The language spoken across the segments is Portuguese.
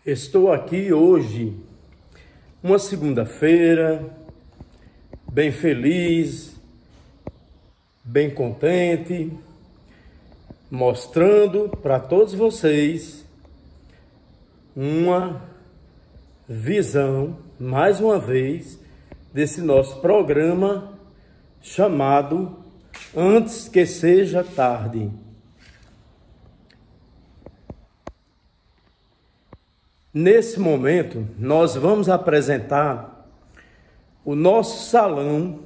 Estou aqui hoje, uma segunda-feira, bem feliz, bem contente, mostrando para todos vocês uma visão, mais uma vez, desse nosso programa chamado Antes que Seja Tarde. Nesse momento, nós vamos apresentar o nosso salão,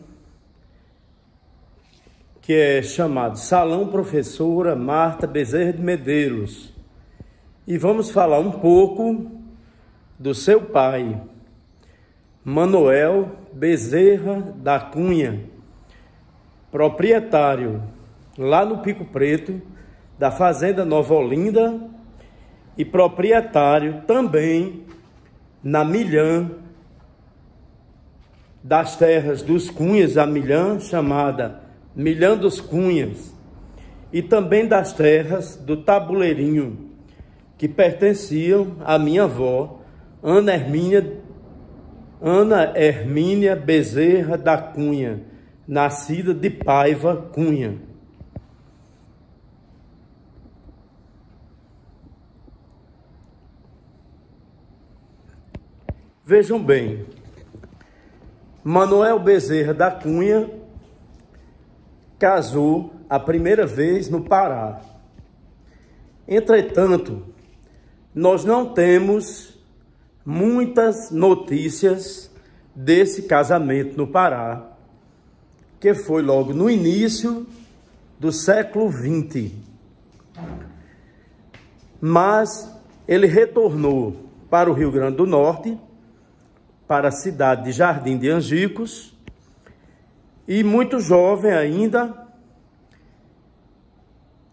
que é chamado Salão Professora Marta Bezerra de Medeiros. E vamos falar um pouco do seu pai, Manuel Bezerra da Cunha, proprietário lá no Pico Preto da Fazenda Nova Olinda e proprietário também na Milhã, das terras dos Cunhas, a Milhã chamada Milhã dos Cunhas, e também das terras do Tabuleirinho, que pertenciam à minha avó, Ana Hermínia Bezerra da Cunha, nascida de Paiva Cunha. Vejam bem, Manuel Bezerra da Cunha casou a primeira vez no Pará. Entretanto, nós não temos muitas notícias desse casamento no Pará, que foi logo no início do século XX. Mas ele retornou para o Rio Grande do Norte, para a cidade de Jardim de Angicos, e muito jovem ainda,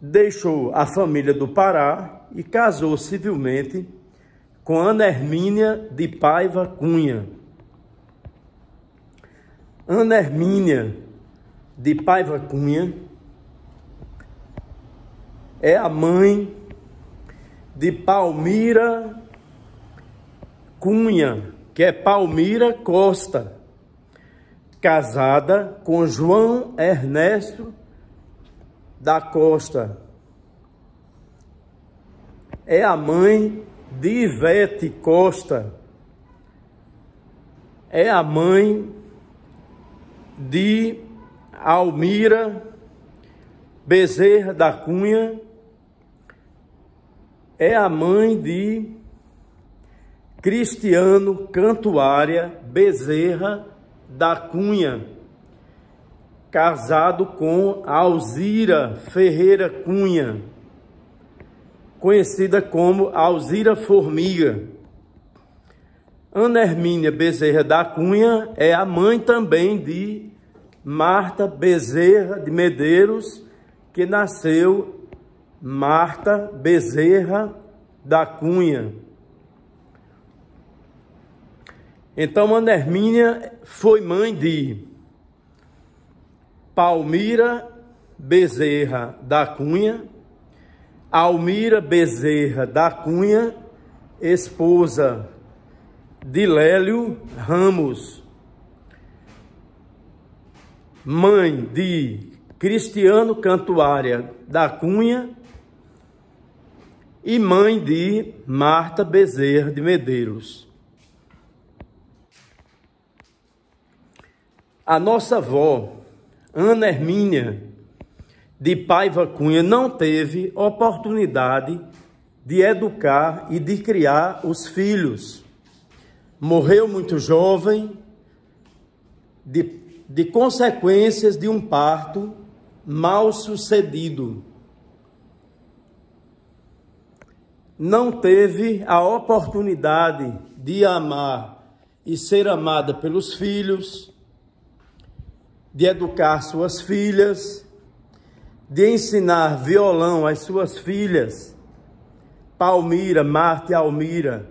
deixou a família do Pará e casou civilmente com Ana Hermínia de Paiva Cunha. Ana Hermínia de Paiva Cunha é a mãe de Palmira Cunha, que é Palmira Costa, casada com João Ernesto da Costa. É a mãe de Ivete Costa. É a mãe de Almira Bezerra da Cunha. É a mãe de Cristiano Cantuária Bezerra da Cunha, casado com Alzira Ferreira Cunha, conhecida como Alzira Formiga. Ana Hermínia Bezerra da Cunha é a mãe também de Marta Bezerra de Medeiros, que nasceu Marta Bezerra da Cunha. Então, Ana Hermínia foi mãe de Palmira Bezerra da Cunha, Almira Bezerra da Cunha, esposa de Lélio Ramos, mãe de Cristiano Cantuária da Cunha e mãe de Marta Bezerra de Medeiros. A nossa avó, Ana Hermínia de Paiva Cunha, não teve oportunidade de educar e de criar os filhos. Morreu muito jovem, de consequências de um parto mal sucedido. Não teve a oportunidade de amar e ser amada pelos filhos, de educar suas filhas, de ensinar violão às suas filhas, Palmira, Marta e Almira,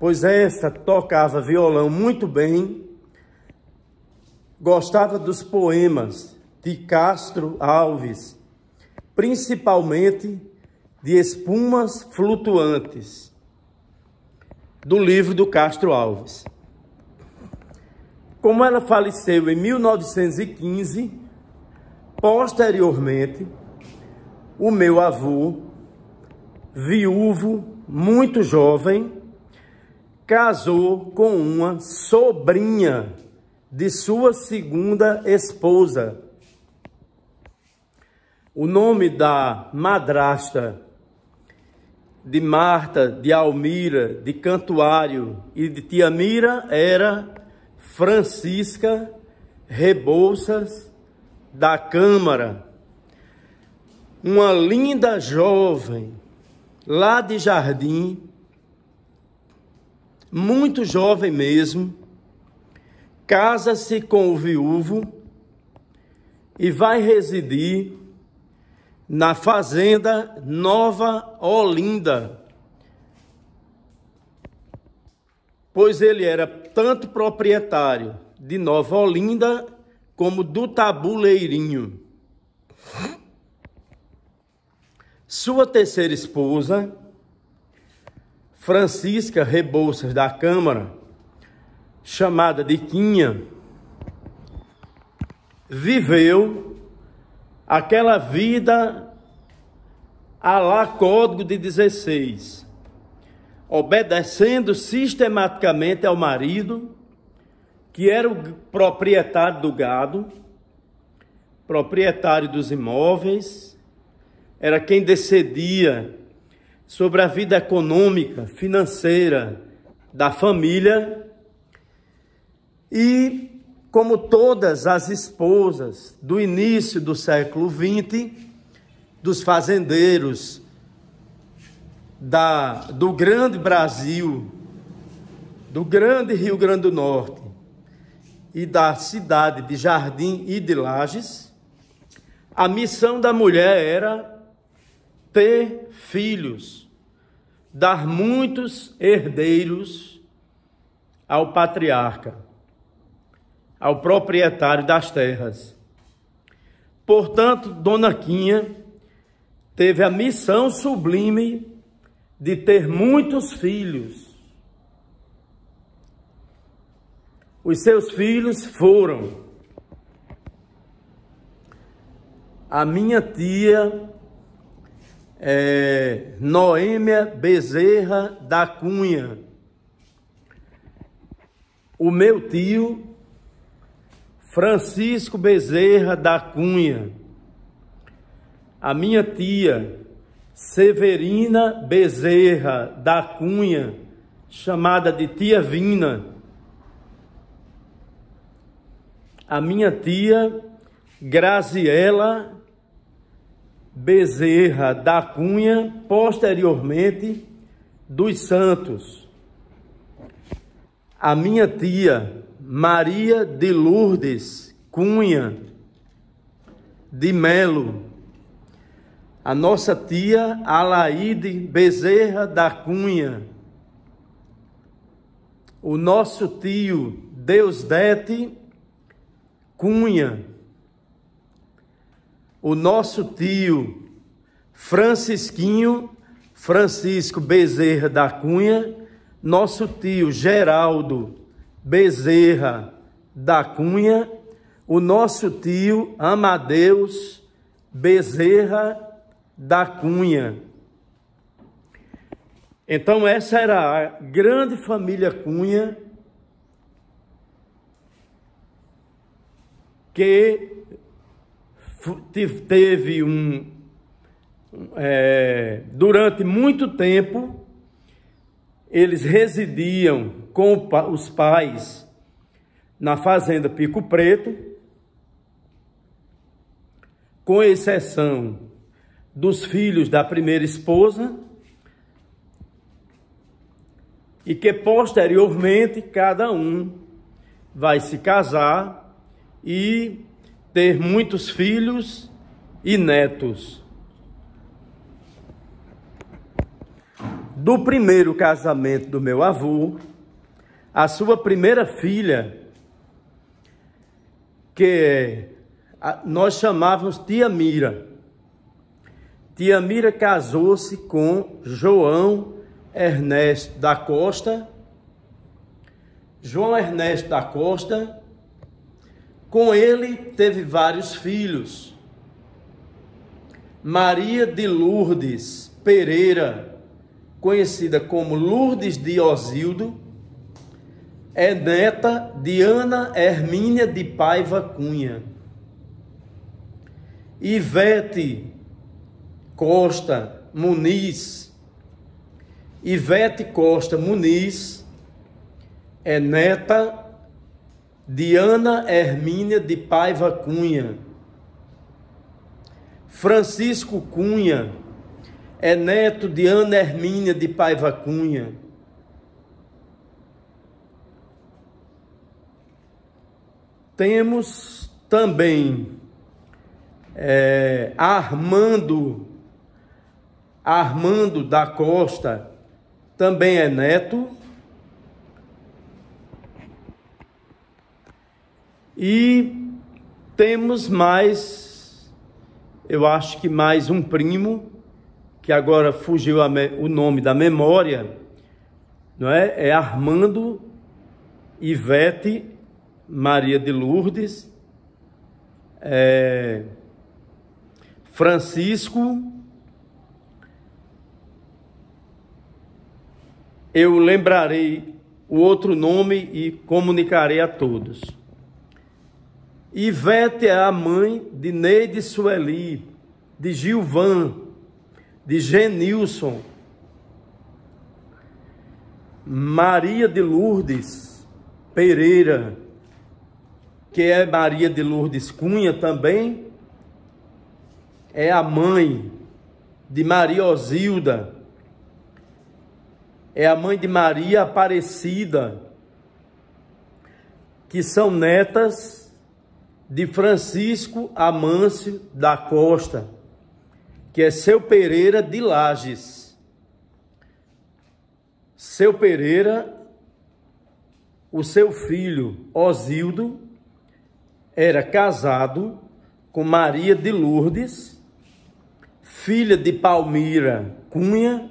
pois esta tocava violão muito bem, gostava dos poemas de Castro Alves, principalmente de Espumas Flutuantes. do livro do Castro Alves. Como ela faleceu em 1915, posteriormente, o meu avô, viúvo, muito jovem, casou com uma sobrinha de sua segunda esposa. O nome da madrasta de Marta, de Almira, de Cantuário e de Tia Mira era Francisca Rebouças da Câmara. Uma linda jovem, lá de Jardim, muito jovem mesmo, casa-se com o viúvo e vai residir na fazenda Nova Olinda, pois ele era tanto proprietário de Nova Olinda como do Tabuleirinho. Sua terceira esposa, Francisca Rebouças da Câmara, chamada de Quinha, viveu aquela vida à la Código de 16, obedecendo sistematicamente ao marido, que era o proprietário do gado, proprietário dos imóveis, era quem decidia sobre a vida econômica, financeira da família. E como todas as esposas do início do século XX, dos fazendeiros do grande Brasil, do grande Rio Grande do Norte e da cidade de Jardim e de Lages, a missão da mulher era ter filhos, dar muitos herdeiros ao patriarca, ao proprietário das terras. Portanto, Dona Quinha teve a missão sublime de ter muitos filhos. Os seus filhos foram a minha tia Noêmia Bezerra da Cunha, o meu tio Francisco Bezerra da Cunha, a minha tia Severina Bezerra da Cunha, chamada de Tia Vina, a minha tia Graziela Bezerra da Cunha, posteriormente dos Santos, a minha tia Maria de Lourdes Cunha de Melo, a nossa tia Alaide Bezerra da Cunha, o nosso tio Deusdete Cunha, o nosso tio Francisco Bezerra da Cunha, nosso tio Geraldo Bezerra da Cunha, o nosso tio Amadeus Bezerra da Cunha. Então essa era a grande família Cunha que teve durante muito tempo, eles residiam com os pais na fazenda Pico Preto, com exceção dos filhos da primeira esposa, e que posteriormente cada um vai se casar e ter muitos filhos e netos. Do primeiro casamento do meu avô, a sua primeira filha, que nós chamávamos Tia Mira. Tia Mira casou-se com João Ernesto da Costa João Ernesto da Costa. Com ele teve vários filhos. Maria de Lourdes Pereira, conhecida como Lourdes de Osildo, é neta de Ana Hermínia de Paiva Cunha. Ivete Costa Muniz. Ivete Costa Muniz é neta de Ana Hermínia de Paiva Cunha. Francisco Cunha é neto de Ana Hermínia de Paiva Cunha. Temos também Armando da Costa, também é neto. E temos mais, eu acho que mais um primo, que agora fugiu o nome da memória, não é? É Armando Ivete Maria de Lourdes, Francisco. Eu lembrarei o outro nome e comunicarei a todos. Ivete é a mãe de Neide Sueli, de Gilvan, de Genilson. Maria de Lourdes Pereira, que é Maria de Lourdes Cunha também, é a mãe de Maria Osilda, é a mãe de Maria Aparecida, que são netas de Francisco Amâncio da Costa, que é Seu Pereira de Lages. Seu Pereira, o seu filho Osildo, era casado com Maria de Lourdes, filha de Palmira Cunha,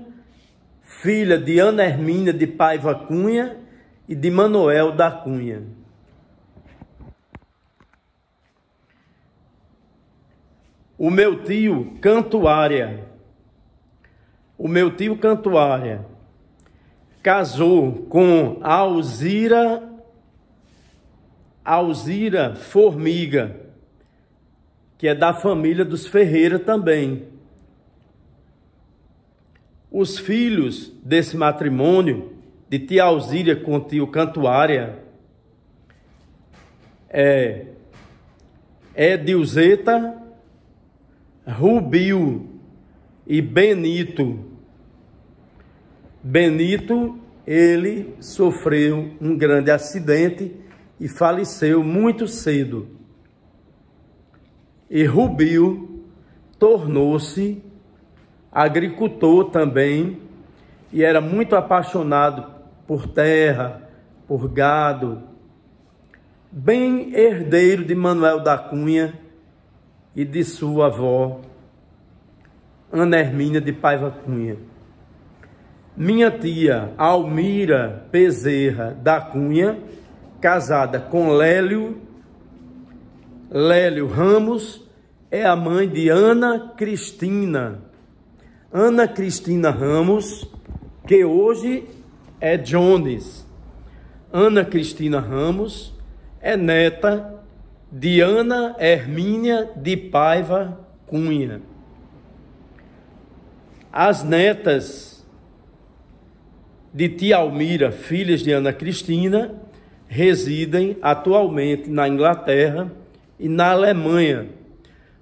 filha de Ana Hermínia de Paiva Cunha e de Manoel da Cunha. O meu tio Cantuária casou com Alzira Formiga, que é da família dos Ferreira também. Os filhos desse matrimônio, de tia Alzira com tio Cantuária, é Edilzeta, Rubio e Benito. Benito, ele sofreu um grande acidente e faleceu muito cedo. E Rubio tornou-se agricultor também e era muito apaixonado por terra, por gado, bem herdeiro de Manoel da Cunha e de sua avó, Ana Hermínia de Paiva Cunha. Minha tia Almira Bezerra da Cunha, casada com Lélio Ramos, é a mãe de Ana Cristina Ramos, que hoje é Jones. Ana Cristina Ramos é neta de Ana Hermínia de Paiva Cunha. As netas de tia Almira, filhas de Ana Cristina, residem atualmente na Inglaterra e na Alemanha.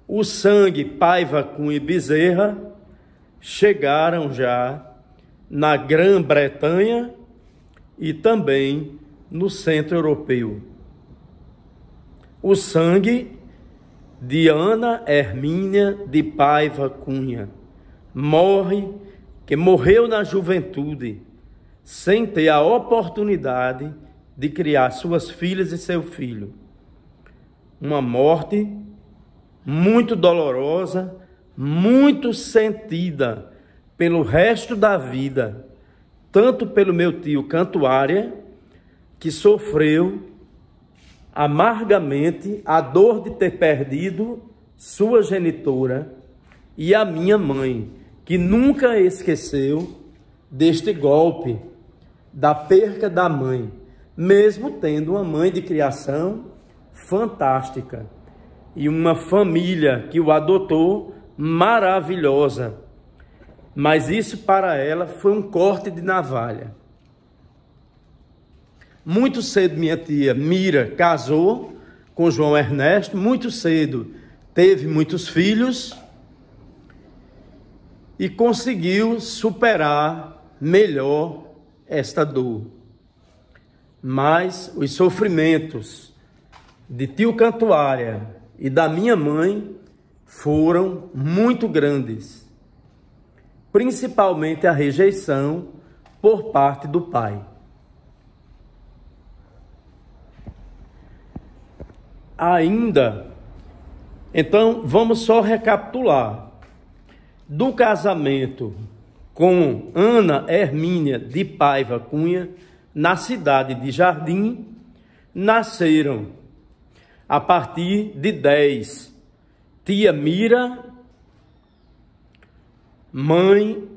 O sangue Paiva Cunha e Bezerra chegaram já na Grã-Bretanha e também no centro europeu. O sangue de Ana Hermínia de Paiva Cunha morreu na juventude, sem ter a oportunidade de criar suas filhas e seu filho. Uma morte muito dolorosa, muito sentida pelo resto da vida, tanto pelo meu tio Cantuária, que sofreu amargamente a dor de ter perdido sua genitora, e a minha mãe, que nunca esqueceu deste golpe, da perca da mãe, mesmo tendo uma mãe de criação fantástica e uma família que o adotou maravilhosa. Mas isso para ela foi um corte de navalha. Muito cedo minha tia Mira casou com João Ernesto, muito cedo teve muitos filhos e conseguiu superar melhor esta dor. Mas os sofrimentos de tio Cantuária e da minha mãe foram muito grandes, principalmente a rejeição por parte do pai. Então, vamos só recapitular. Do casamento com Ana Hermínia de Paiva Cunha, na cidade de Jardim, nasceram, a partir de 10, tia Mira, mãe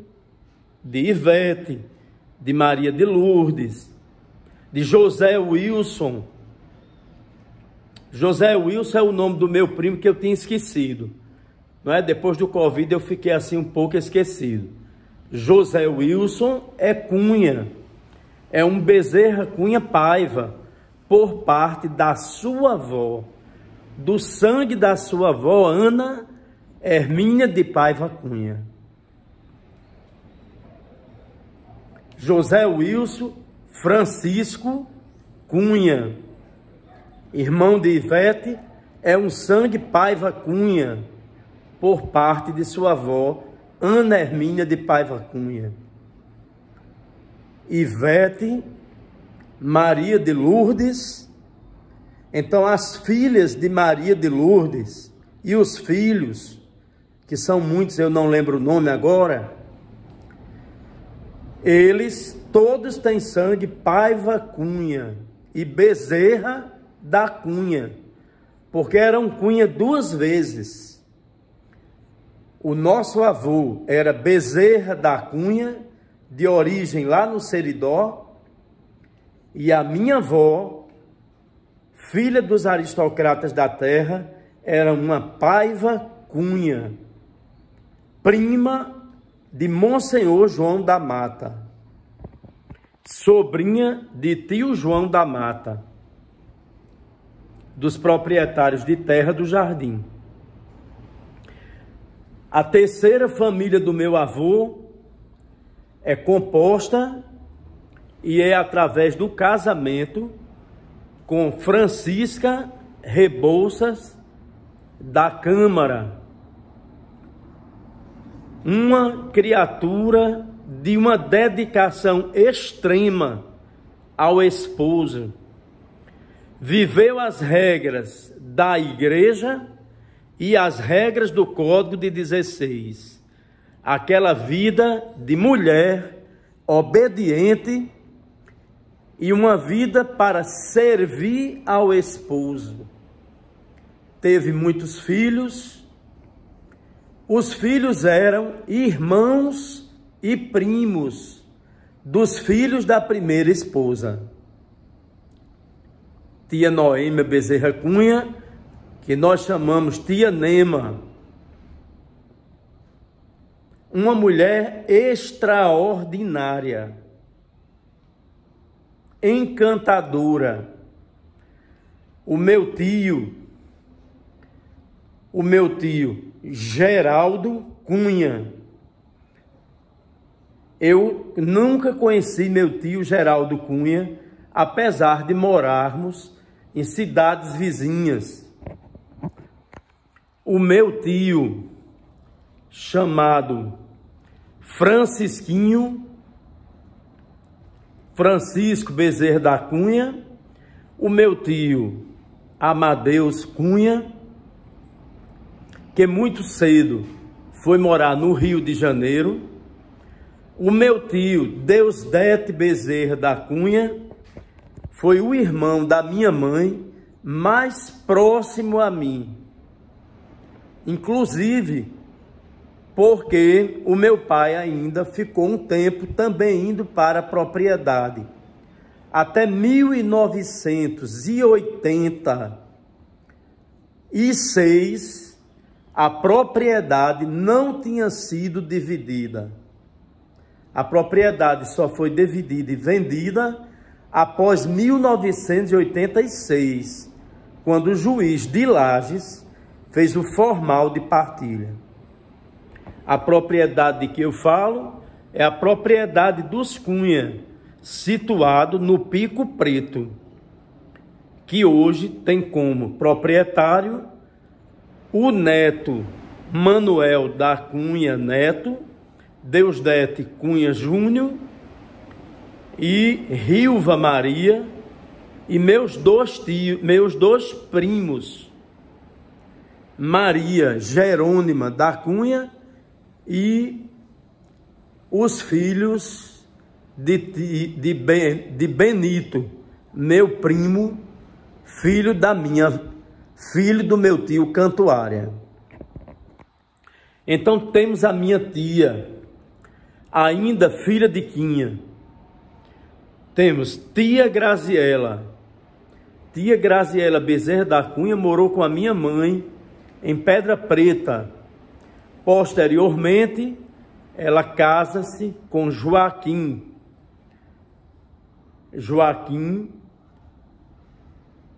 de Ivete, de Maria de Lourdes, de José Wilson. José Wilson é o nome do meu primo que eu tinha esquecido, não é? Depois do Covid eu fiquei assim um pouco esquecido. José Wilson é Cunha, é um Bezerra Cunha Paiva, por parte da sua avó, do sangue da sua avó, Ana Hermínia de Paiva Cunha. José Wilson Francisco Cunha, irmão de Ivete, é um sangue Paiva Cunha, por parte de sua avó, Ana Hermínia de Paiva Cunha. Ivete, Maria de Lourdes. Então, as filhas de Maria de Lourdes e os filhos, que são muitos, eu não lembro o nome agora, eles todos têm sangue Paiva Cunha e Bezerra da Cunha, porque eram Cunha duas vezes. O nosso avô era Bezerra da Cunha, de origem lá no Seridó, e a minha avó, filha dos aristocratas da terra, era uma Paiva Cunha, prima de Monsenhor João da Mata, sobrinha de tio João da Mata, dos proprietários de terra do Jardim. A terceira família do meu avô é composta e é através do casamento com Francisca Rebouças da Câmara, uma criatura de uma dedicação extrema ao esposo. Viveu as regras da igreja e as regras do Código de 16. Aquela vida de mulher obediente e uma vida para servir ao esposo. Teve muitos filhos. Os filhos eram irmãos e primos dos filhos da primeira esposa. Tia Noêmia Bezerra Cunha, que nós chamamos tia Nema, uma mulher extraordinária, encantadora. O meu tio Geraldo Cunha, eu nunca conheci meu tio Geraldo Cunha, apesar de morarmos em cidades vizinhas. O meu tio, chamado Francisco Bezerra da Cunha, o meu tio Amadeus Cunha, que muito cedo foi morar no Rio de Janeiro, o meu tio Deusdete Bezerra da Cunha, foi o irmão da minha mãe mais próximo a mim. Inclusive, porque o meu pai ainda ficou um tempo também indo para a propriedade. Até 1986, a propriedade não tinha sido dividida. A propriedade só foi dividida e vendida após 1986, quando o juiz de Lages fez o formal de partilha. A propriedade de que eu falo é a propriedade dos Cunha, situado no Pico Preto, que hoje tem como proprietário o neto Manuel da Cunha Neto, Deusdete Cunha Júnior e Rilva Maria, e meus dois primos, Maria Jerônima da Cunha e os filhos de Benito, meu primo, filho do meu tio Cantuária. Então temos a minha tia, ainda filha de Quinha. Temos tia Graziela. Tia Graziela Bezerra da Cunha morou com a minha mãe em Pedra Preta. Posteriormente, ela casa-se com Joaquim,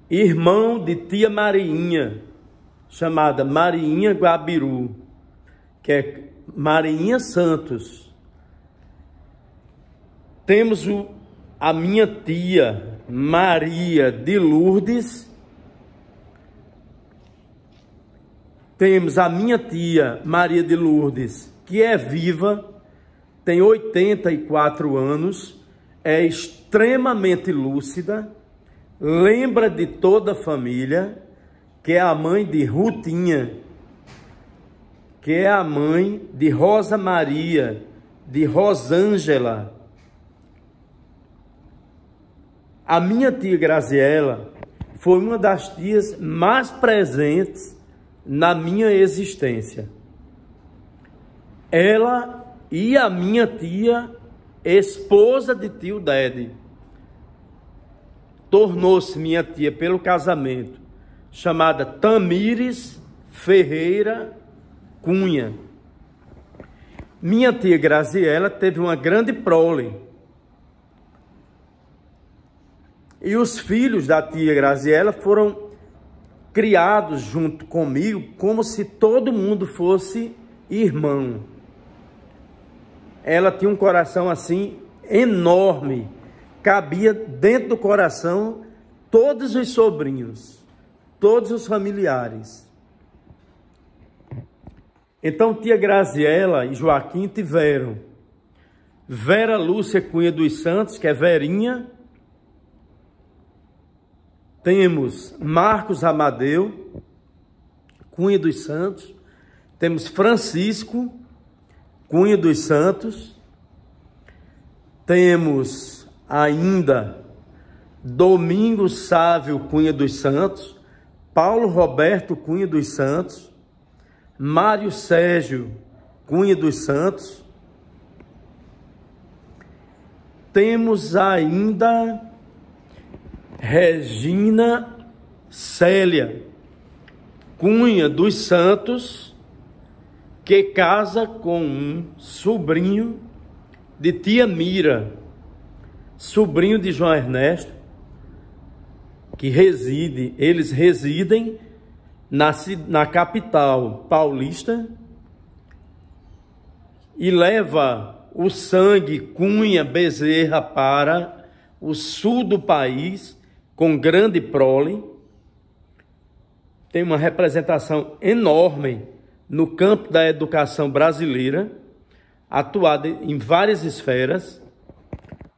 irmão de tia Mariinha, chamada Mariinha Guabiru, que é Mariinha Santos. Temos a minha tia Maria de Lourdes. Temos a minha tia Maria de Lourdes, que é viva, tem 84 anos, é extremamente lúcida, lembra de toda a família, que é a mãe de Rutinha, que é a mãe de Rosa Maria, de Rosângela. A minha tia Graziela foi uma das tias mais presentes na minha existência. Ela e a minha tia, esposa de tio Dede, tornou-se minha tia pelo casamento, chamada Tamires Ferreira Cunha. Minha tia Graziela teve uma grande prole. E os filhos da tia Graziela foram criados junto comigo como se todo mundo fosse irmão. Ela tinha um coração assim enorme, cabia dentro do coração todos os sobrinhos, todos os familiares. Então tia Graziela e Joaquim tiveram Vera Lúcia Cunha dos Santos, que é Verinha. Temos Marcos Amadeu Cunha dos Santos. Temos Francisco Cunha dos Santos. Temos ainda Domingos Sávio Cunha dos Santos, Paulo Roberto Cunha dos Santos, Mário Sérgio Cunha dos Santos. Temos ainda Regina Célia Cunha dos Santos, que casa com um sobrinho de tia Mira, sobrinho de João Ernesto, que eles residem na capital paulista, e leva o sangue Cunha Bezerra para o sul do país, com grande prole. Tem uma representação enorme no campo da educação brasileira, atuada em várias esferas.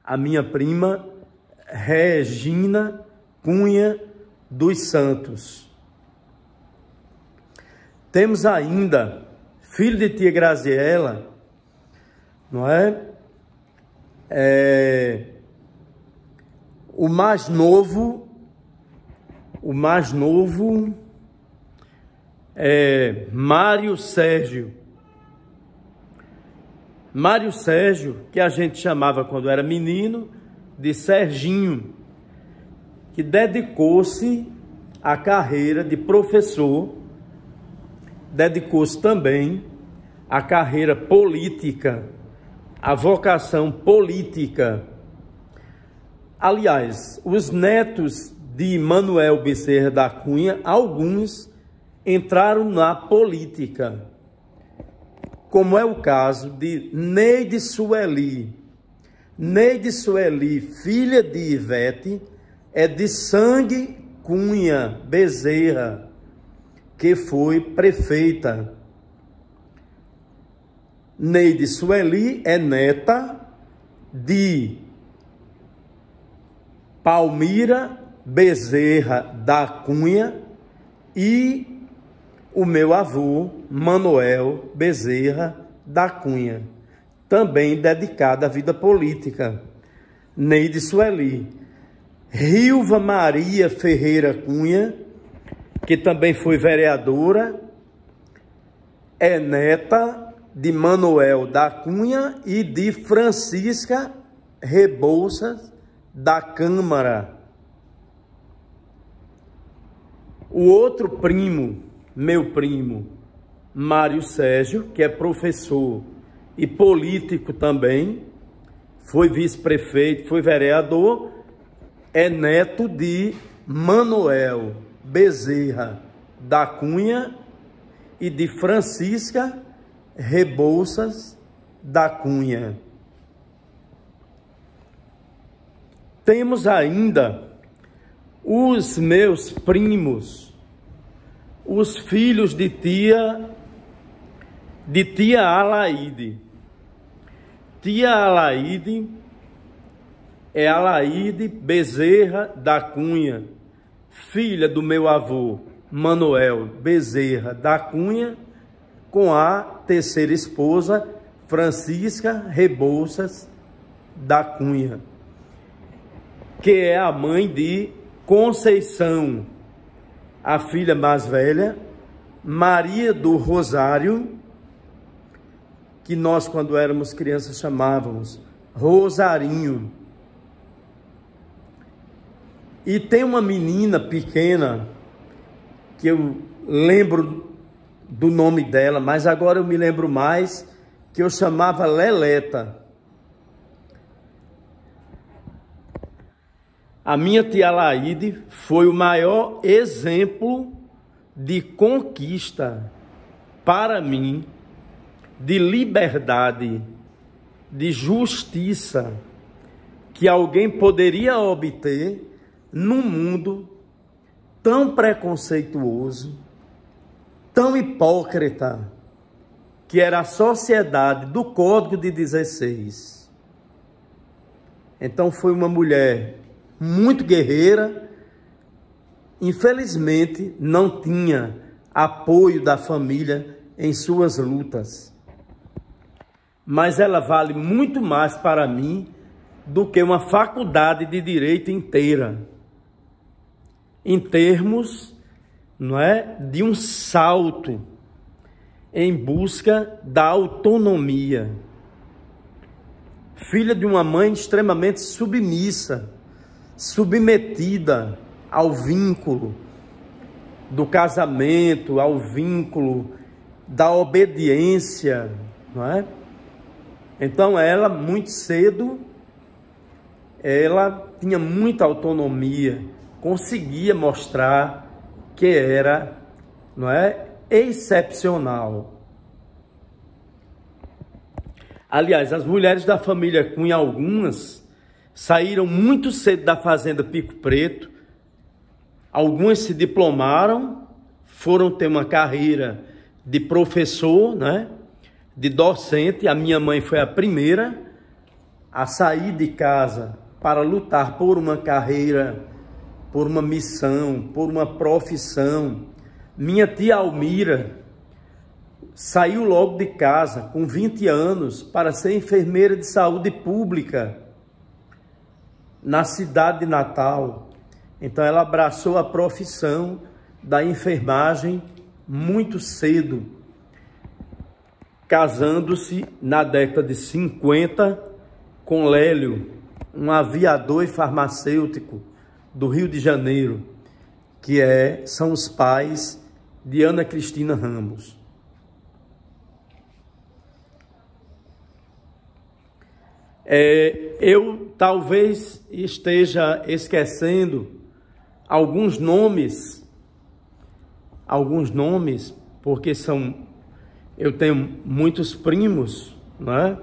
A minha prima Regina Cunha dos Santos. Temos ainda filho de tia Graziela, não é? O mais novo é Mário Sérgio. Mário Sérgio, que a gente chamava quando era menino de Serginho, que dedicou-se à carreira de professor, dedicou-se também à carreira política, à vocação política. Aliás, os netos de Manoel Bezerra da Cunha, alguns entraram na política, como é o caso de Neide Sueli. Neide Sueli, filha de Ivete, é de sangue Cunha Bezerra, que foi prefeita. Neide Sueli é neta de Palmira Bezerra da Cunha e o meu avô, Manoel Bezerra da Cunha, também dedicado à vida política. Neide Sueli. Rilva Maria Ferreira Cunha, que também foi vereadora, é neta de Manoel da Cunha e de Francisca Rebouças da Câmara. O outro primo, meu primo, Mário Sérgio, que é professor e político também, foi vice-prefeito, foi vereador, é neto de Manoel Bezerra da Cunha e de Francisca Rebouças da Cunha. Temos ainda os meus primos, os filhos de tia Alaide. Tia Alaide é Alaide Bezerra da Cunha, filha do meu avô Manoel Bezerra da Cunha, com a terceira esposa, Francisca Rebouças da Cunha, que é a mãe de Conceição, a filha mais velha, Maria do Rosário, que nós, quando éramos crianças, chamávamos Rosarinho. E tem uma menina pequena, que eu lembro do nome dela, mas agora eu me lembro mais, que eu chamava Leleta. A minha tia Laide foi o maior exemplo de conquista para mim, de liberdade, de justiça, que alguém poderia obter num mundo tão preconceituoso, tão hipócrita, que era a sociedade do Código de 16. Então foi uma mulher muito guerreira, infelizmente não tinha apoio da família em suas lutas. Mas ela vale muito mais para mim do que uma faculdade de direito inteira, em termos, não é, de um salto em busca da autonomia. Filha de uma mãe extremamente submissa, submetida ao vínculo do casamento, ao vínculo da obediência, não é? Então ela, muito cedo, ela tinha muita autonomia, conseguia mostrar que era, não é, excepcional. Aliás, as mulheres da família Cunha, algumas, saíram muito cedo da fazenda Pico Preto, algumas se diplomaram, foram ter uma carreira de professor, né, de docente. A minha mãe foi a primeira a sair de casa para lutar por uma carreira, por uma missão, por uma profissão. Minha tia Almira saiu logo de casa com 20 anos para ser enfermeira de saúde pública. na cidade de Natal. Então ela abraçou a profissão da enfermagem muito cedo, casando-se na década de 50 com Lélio, um aviador e farmacêutico do Rio de Janeiro, são os pais de Ana Cristina Ramos. Eu talvez esteja esquecendo alguns nomes, porque eu tenho muitos primos, né?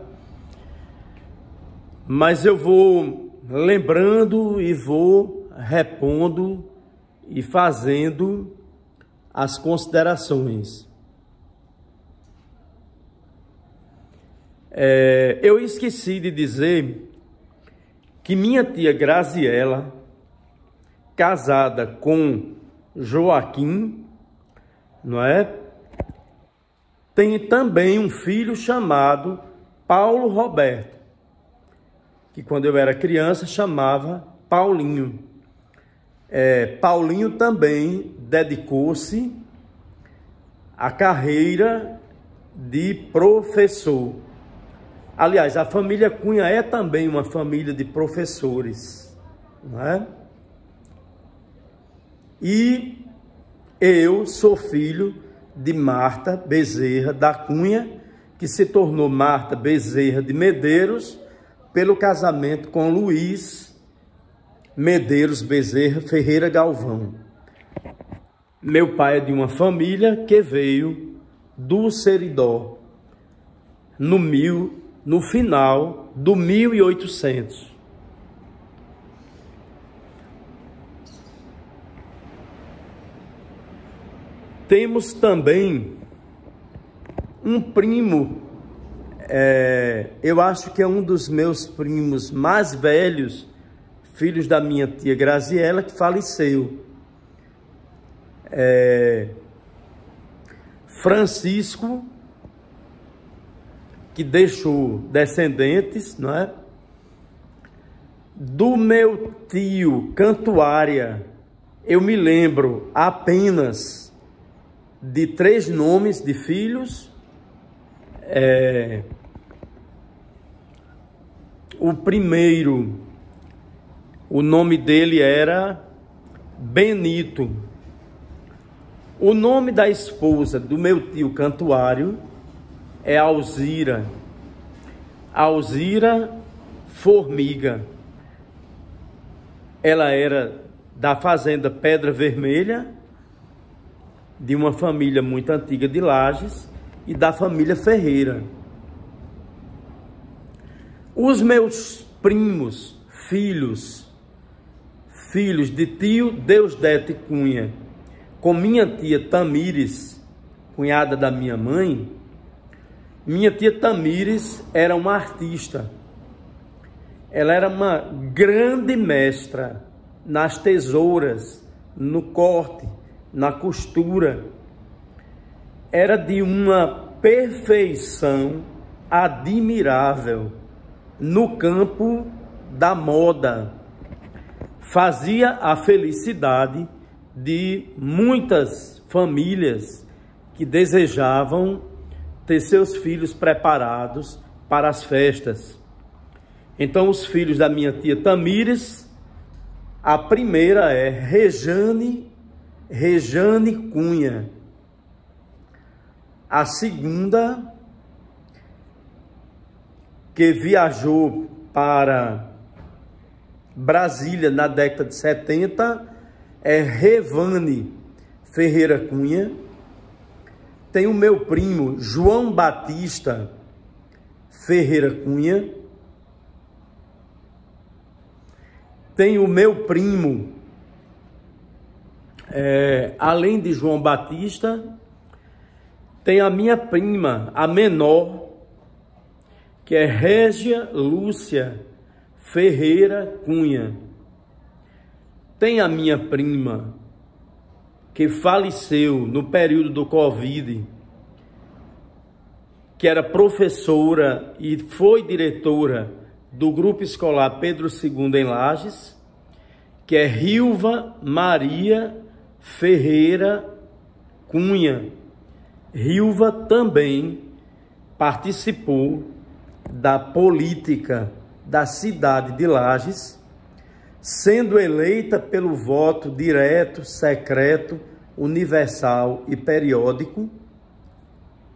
Mas eu vou lembrando e vou repondo e fazendo as considerações. Eu esqueci de dizer que minha tia Graziela, casada com Joaquim, não é? Tem também um filho chamado Paulo Roberto, que quando eu era criança chamava Paulinho. Paulinho também dedicou-se à carreira de professor. Aliás, a família Cunha é também uma família de professores, não é? E eu sou filho de Marta Bezerra da Cunha, que se tornou Marta Bezerra de Medeiros pelo casamento com Luiz Medeiros Bezerra Ferreira Galvão. Meu pai é de uma família que veio do Seridó no final do 1800. Temos também um primo, eu acho que é um dos meus primos mais velhos, filhos da minha tia Graziela, que faleceu. Francisco, que deixou descendentes, não é? Do meu tio Cantuária, eu me lembro apenas de 3 nomes de filhos. O primeiro, o nome dele era Benito. O nome da esposa do meu tio Cantuário é Alzira. Alzira Formiga. Ela era da fazenda Pedra Vermelha, de uma família muito antiga de Lages, e da família Ferreira. Os meus primos, filhos de tio Deusdete Cunha, com minha tia Tamires, cunhada da minha mãe. Minha tia Tamires era uma artista. Ela era uma grande mestra nas tesouras, no corte, na costura. Era de uma perfeição admirável no campo da moda. Fazia a felicidade de muitas famílias que desejavam ter seus filhos preparados para as festas. Então, os filhos da minha tia Tamires, a primeira é Rejane Cunha. A segunda, que viajou para Brasília na década de 70, é Revane Ferreira Cunha. Tem o meu primo João Batista Ferreira Cunha. Tem o meu primo, além de João Batista, tem a minha prima, a menor, que é Régia Lúcia Ferreira Cunha. Tem a minha prima, que faleceu no período do Covid, que era professora e foi diretora do Grupo Escolar Pedro II em Lages, que é Rilva Maria Ferreira Cunha. Rilva também participou da política da cidade de Lages, sendo eleita pelo voto direto, secreto, universal e periódico,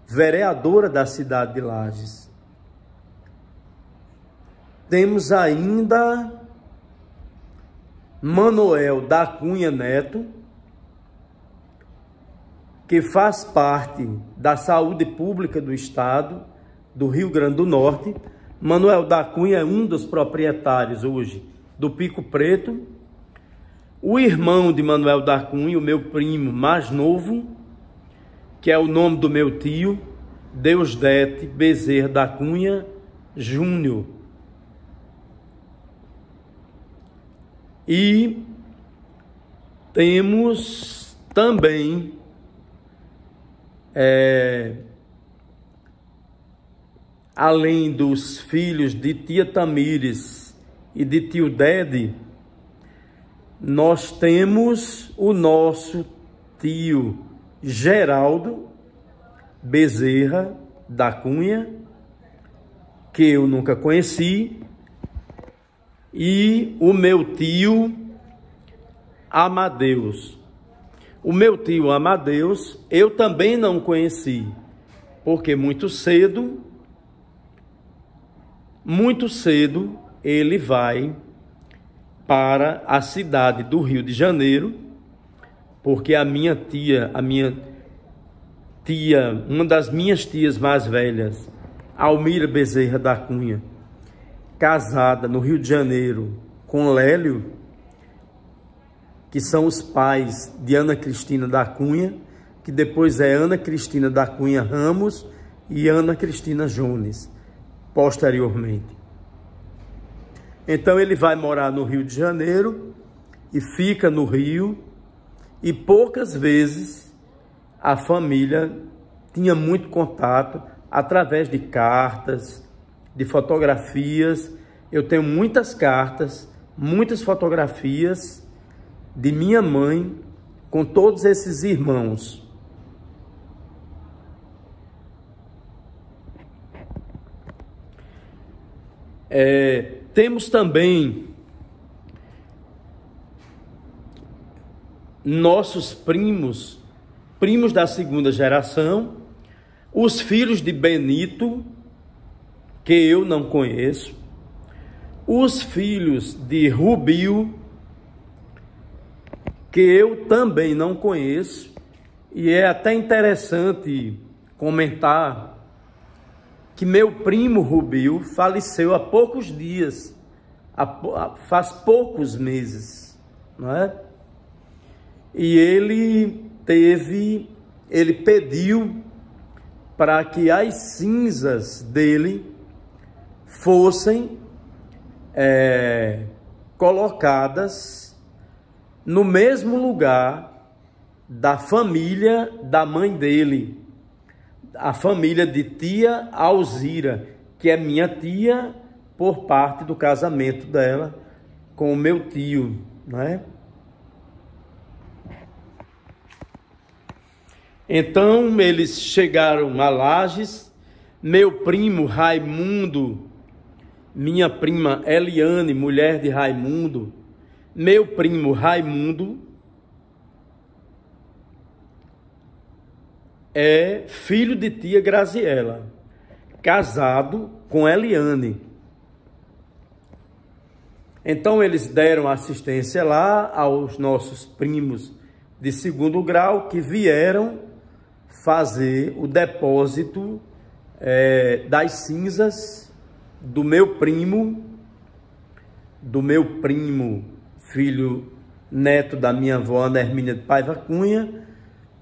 vereadora da cidade de Lages. Temos ainda Manoel da Cunha Neto, que faz parte da saúde pública do estado do Rio Grande do Norte. Manoel da Cunha é um dos proprietários hoje do Pico Preto. O irmão de Manoel da Cunha, o meu primo mais novo, que é o nome do meu tio, Deusdete Bezerra da Cunha Júnior. E temos também além dos filhos de tia Tamires e de tio Dede, nós temos o nosso tio Geraldo Bezerra da Cunha, que eu nunca conheci, e o meu tio Amadeus. O meu tio Amadeus eu também não conheci, porque muito cedo ele vai para a cidade do Rio de Janeiro, porque a minha tia, uma das minhas tias mais velhas, Almira Bezerra da Cunha, casada no Rio de Janeiro com Lélio, que são os pais de Ana Cristina da Cunha, que depois é Ana Cristina da Cunha Ramos e Ana Cristina Jones, posteriormente. Então ele vai morar no Rio de Janeiro e fica no Rio, e poucas vezes a família tinha muito contato através de cartas, de fotografias. Eu tenho muitas cartas, muitas fotografias de minha mãe com todos esses irmãos. Temos também nossos primos da segunda geração, os filhos de Benito, que eu não conheço, os filhos de Rubio, que eu também não conheço, e é até interessante comentar que meu primo Rubio faleceu há poucos dias, faz poucos meses, não é? E ele pediu para que as cinzas dele fossem colocadas no mesmo lugar da família da mãe dele, a família de tia Alzira, que é minha tia por parte do casamento dela com o meu tio, não é? Então eles chegaram a Lages. Meu primo Raimundo, minha prima Eliane, mulher de Raimundo, meu primo Raimundo é filho de tia Graziela, casado com Eliane. Então eles deram assistência lá aos nossos primos de segundo grau, que vieram fazer o depósito das cinzas do meu primo, filho neto da minha avó Ana Hermínia de Paiva Cunha,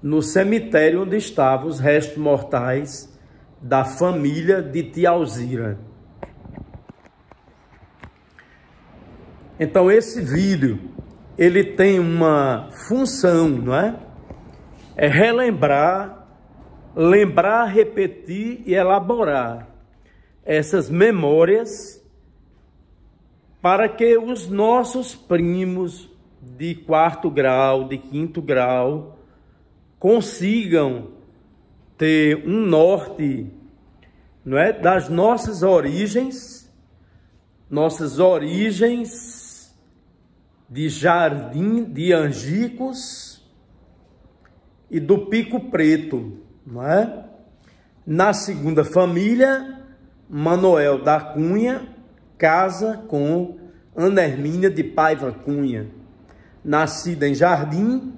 no cemitério onde estavam os restos mortais da família de tia Alzira. Então esse vídeo, ele tem uma função, não é? É relembrar, lembrar, repetir e elaborar essas memórias para que os nossos primos de 4º grau, de 5º grau, consigam ter um norte, não é, das nossas origens de Jardim de Angicos e do Pico Preto, não é? Na segunda família, Manoel da Cunha casa com Ana Hermínia de Paiva Cunha, nascida em Jardim,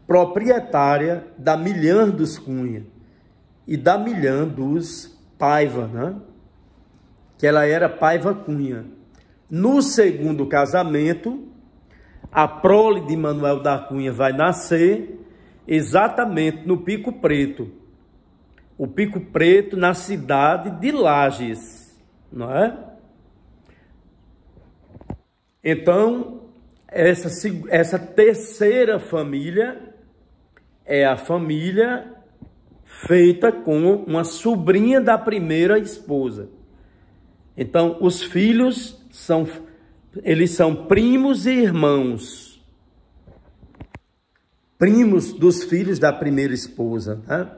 proprietária da Milhã dos Cunha e da Milhã dos Paiva, né? Que ela era Paiva Cunha. No segundo casamento, a prole de Manoel da Cunha vai nascer exatamente no Pico Preto. O Pico Preto na cidade de Lages, não é? Então, essa terceira família é a família feita com uma sobrinha da primeira esposa. Então, os filhos são primos e irmãos. Primos dos filhos da primeira esposa, né?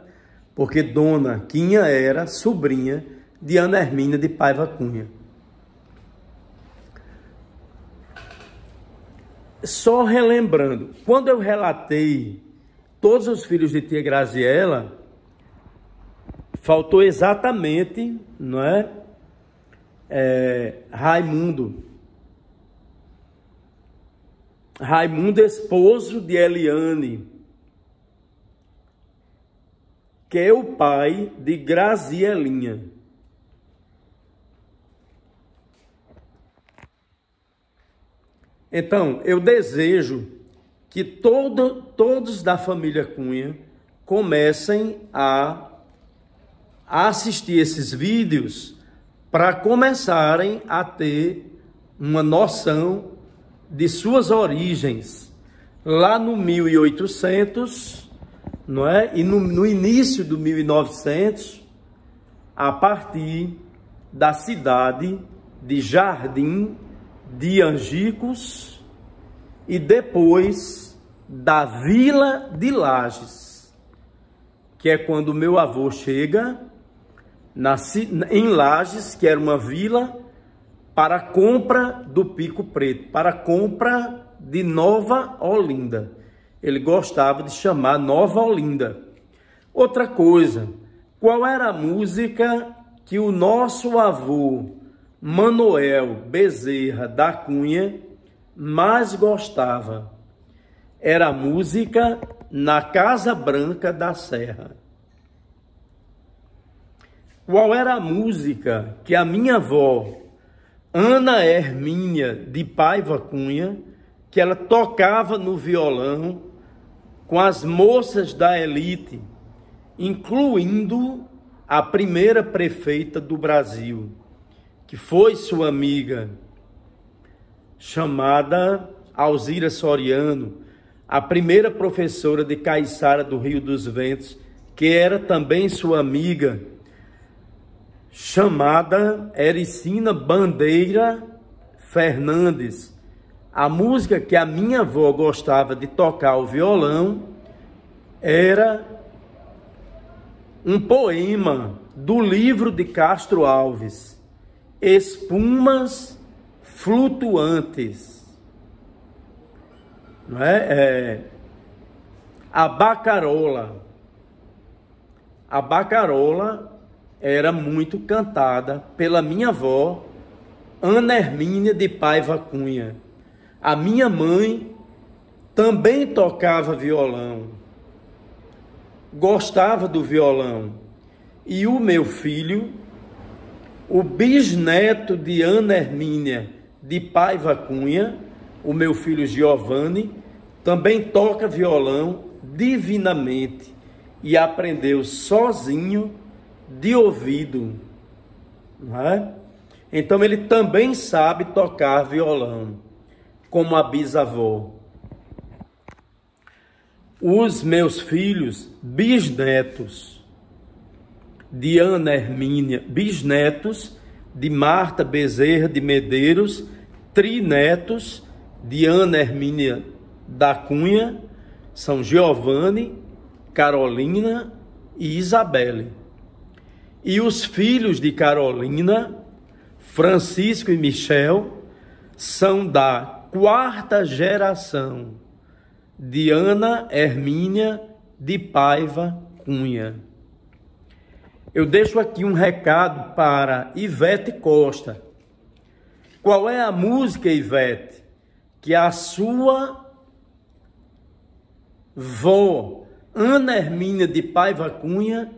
Porque Dona Quinha era sobrinha de Ana Hermínia de Paiva Cunha. Só relembrando, quando eu relatei todos os filhos de tia Graziela, faltou exatamente, não é? Raimundo, esposo de Eliane, que é o pai de Grazielinha. Então, eu desejo que todos da família Cunha comecem a assistir esses vídeos para começarem a ter uma noção de suas origens. Lá no 1800, não é? E no início do 1900, a partir da cidade de Jardim de Angicos e depois da Vila de Lages, que é quando meu avô chega em Lages, que era uma vila, para a compra do Pico Preto, para a compra de Nova Olinda. Ele gostava de chamar Nova Olinda. Outra coisa, qual era a música que o nosso avô Manoel Bezerra da Cunha mais gostava? Era a música Na Casa Branca da Serra. Qual era a música que a minha avó, Ana Hermínia de Paiva Cunha, que ela tocava no violão com as moças da elite, incluindo a primeira prefeita do Brasil, que foi sua amiga, chamada Alzira Soriano, a primeira professora de Caiçara do Rio dos Ventos, que era também sua amiga, chamada Ericina Bandeira Fernandes. A música que a minha avó gostava de tocar o violão era um poema do livro de Castro Alves, Espumas Flutuantes. Não é? A Bacarola. A Bacarola era muito cantada pela minha avó, Ana Hermínia de Paiva Cunha. A minha mãe também tocava violão, gostava do violão. E o meu filho, o bisneto de Ana Hermínia de Paiva Cunha, o meu filho Giovanni, também toca violão divinamente e aprendeu sozinho de ouvido, não é? Então ele também sabe tocar violão, como a bisavó. Os meus filhos, bisnetos de Ana Hermínia, bisnetos de Marta Bezerra de Medeiros, trinetos de Ana Hermínia da Cunha, são Giovanni, Carolina e Isabelle. E os filhos de Carolina, Francisco e Michel, são da 4ª geração de Ana Hermínia de Paiva Cunha. Eu deixo aqui um recado para Ivete Costa. Qual é a música, Ivete, que a sua vó, Ana Hermínia de Paiva Cunha,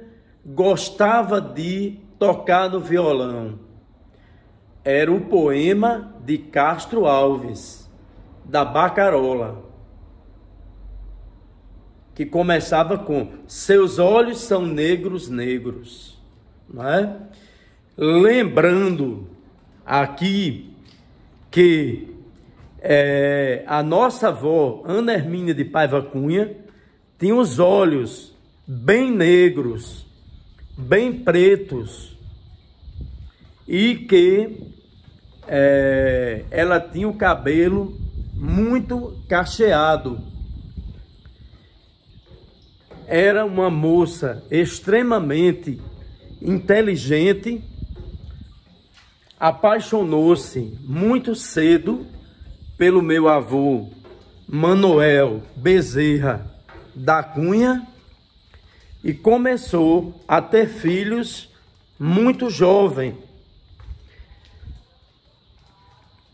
gostava de tocar no violão? Era o poema de Castro Alves, da Bacarola, que começava com: seus olhos são negros, negros, não é? Lembrando aqui que a nossa avó, Ana Hermínia de Paiva Cunha, tinha os olhos bem negros, bem pretos, e que ela tinha o cabelo muito cacheado. Era uma moça extremamente inteligente, apaixonou-se muito cedo pelo meu avô Manuel Bezerra da Cunha e começou a ter filhos muito jovem,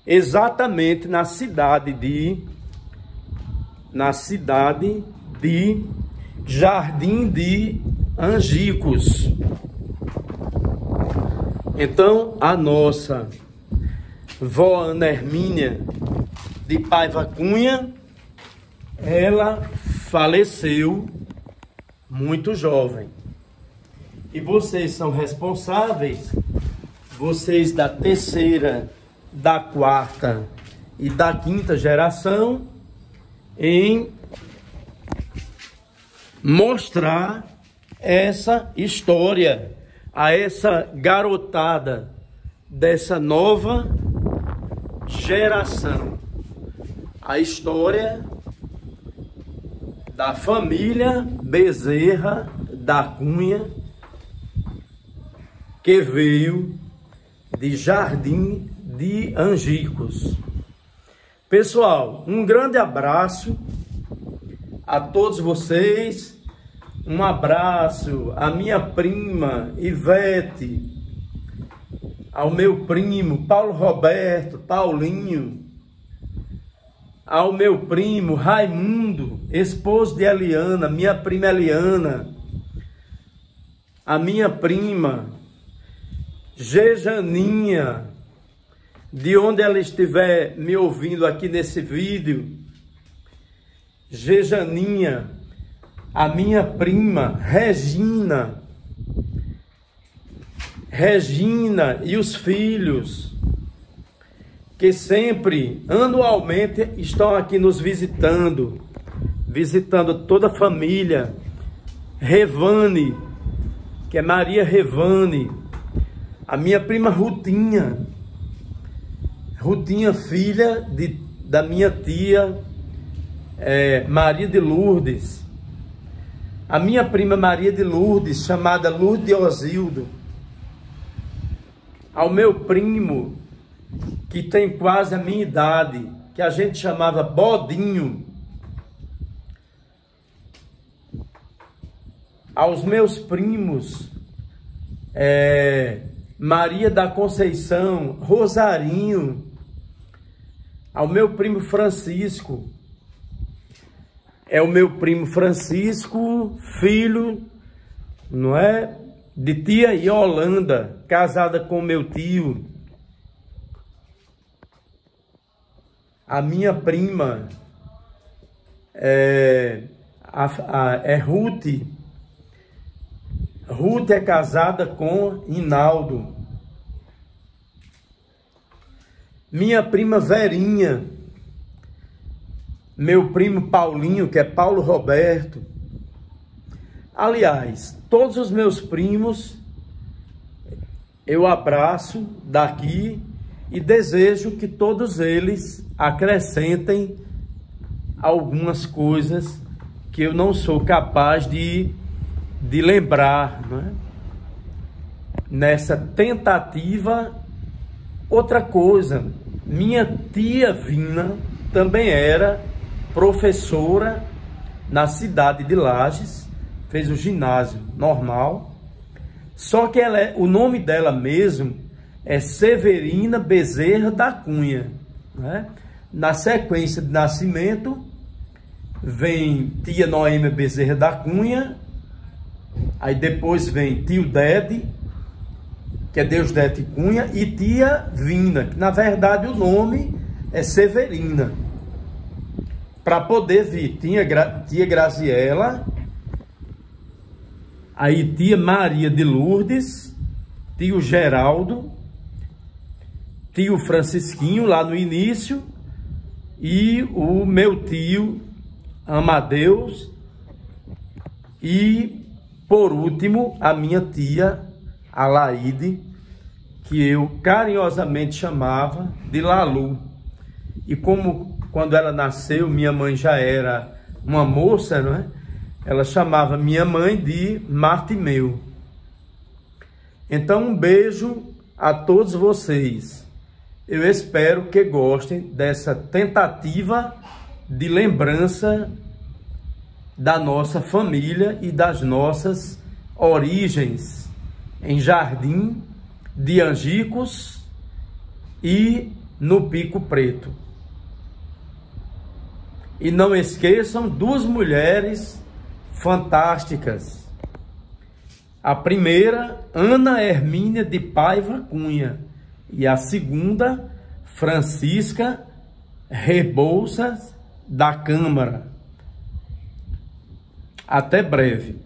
exatamente na cidade de Jardim de Angicos. Então, a nossa vó Ana Hermínia de Paiva Cunha, ela faleceu muito jovem. E vocês são responsáveis, vocês da 3ª, da 4ª e da 5ª geração, em mostrar essa história a essa garotada dessa nova geração. A história da família Bezerra da Cunha, que veio de Jardim de Angicos. Pessoal, um grande abraço a todos vocês. Um abraço à minha prima Ivete, ao meu primo Paulo Roberto, Paulinho, ao meu primo Raimundo, esposo de Eliana, minha prima Eliana, a minha prima Gejaninha, de onde ela estiver me ouvindo aqui nesse vídeo, Gejaninha, a minha prima Regina e os filhos, que sempre, anualmente, estão aqui nos visitando toda a família. Revane, que é Maria Revane, a minha prima Rutinha, filha da minha tia Maria de Lourdes, a minha prima Maria de Lourdes, chamada Lourdes de Osildo, ao meu primo, que tem quase a minha idade, que a gente chamava Bodinho, aos meus primos, Maria da Conceição, Rosarinho, ao meu primo Francisco, é o meu primo Francisco, filho, não é, de tia Yolanda, casada com meu tio. A minha prima é Ruth. Ruth é casada com Hinaldo. Minha prima Verinha, meu primo Paulinho, que é Paulo Roberto. Aliás, todos os meus primos eu abraço daqui e desejo que todos eles acrescentem algumas coisas que eu não sou capaz de lembrar, né? Nessa tentativa. Outra coisa, minha tia Vina também era professora na cidade de Lages, fez o ginásio normal, só que o nome dela mesmo é Severina Bezerra da Cunha, né? Na sequência de nascimento vem tia Noêmia Bezerra da Cunha, aí depois vem tio Dede, que é Deusdete Cunha, e tia Vina, que na verdade o nome é Severina. Para poder vir, tia Graziela, aí tia Maria de Lourdes, tio Geraldo, tio Francisquinho lá no início, e o meu tio Amadeus, e por último a minha tia Alaide, que eu carinhosamente chamava de Lalu. E como quando ela nasceu, minha mãe já era uma moça, não é? Ela chamava minha mãe de Martimeu. Então, um beijo a todos vocês. Eu espero que gostem dessa tentativa de lembrança da nossa família e das nossas origens em Jardim de Angicos e no Pico Preto. E não esqueçam duas mulheres fantásticas. A primeira, Ana Hermínia de Paiva Cunha, e a segunda, Francisca Rebouças da Câmara. Até breve.